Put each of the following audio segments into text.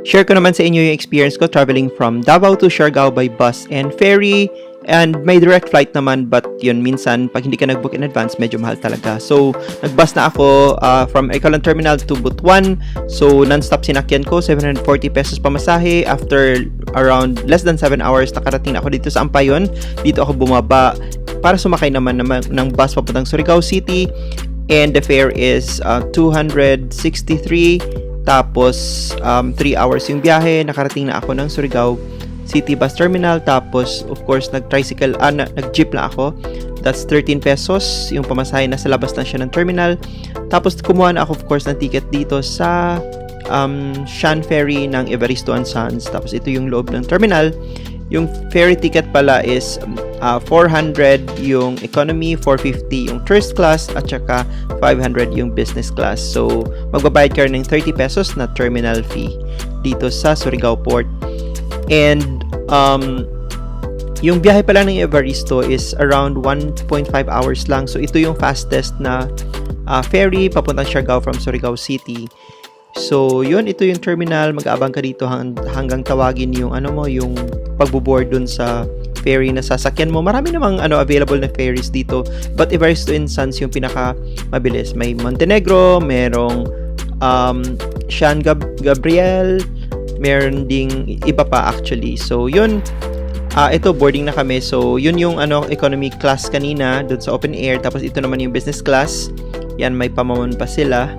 share ko naman sa inyo yung experience ko traveling from Davao to Siargao by bus and ferry. And may direct flight naman, but yun, minsan, pag hindi ka nag-book in advance, medyo mahal talaga. So, nag-bus na ako from Ekalan Terminal to Butuan. So, non-stop sinakyan ko, 740 pesos pamasahe. After around less than 7 hours, nakarating na ako dito sa Ampayon. Dito ako bumaba para sumakay naman ng bus papuntang Surigao City. And the fare is 263. Tapos, 3 hours yung biyahe. Nakarating na ako ng Surigao City Bus Terminal. Tapos, of course, nag-jeep na ako. That's 13 pesos. Yung pamasahe, nasa labas na siya ng terminal. Tapos, kumuha na ako, of course, ng ticket dito sa Shan Ferry ng Evaristo and Sons. Tapos, ito yung loob ng terminal. Yung ferry ticket pala is 400 yung economy, 450 yung first class, at saka 500 yung business class. So, magbabayad ka ng 30 pesos na terminal fee dito sa Surigao Port. And yung biyahe pala ng Evaristo is around 1.5 hours lang. So, ito yung fastest na ferry papuntang Siargao from Surigao City. So, yun, ito yung terminal. Mag-aabang ka dito hanggang tawagin yung yung pagbo-board dun sa ferry na sasakyan mo. Marami namang available na ferries dito. But Evaristo and Sons yung pinaka mabilis. May Montenegro, merong San Gabriel, meron ding iba pa actually. So, yun. Ito, boarding na kami. So, yun yung economy class kanina dun sa open air. Tapos, ito naman yung business class. Yan, may pamamon pa sila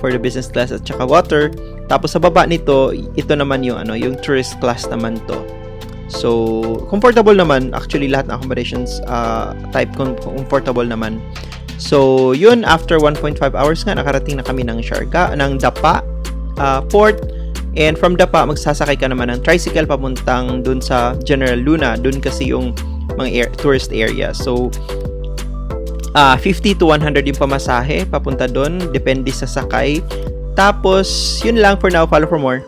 for the business class at saka water. Tapos, sa baba nito, ito naman yung yung tourist class naman to. So, comfortable naman. Actually, lahat ng accommodations type comfortable naman. So, yun, after 1.5 hours nga, nakarating na kami ng Dapa Port. And from Dapa, magsasakay ka naman ng tricycle papuntang dun sa General Luna. Dun kasi yung mga tourist area. So, 50 to 100 yung pamasahe papunta dun. Depende sa sakay. Tapos, yun lang for now. Follow for more.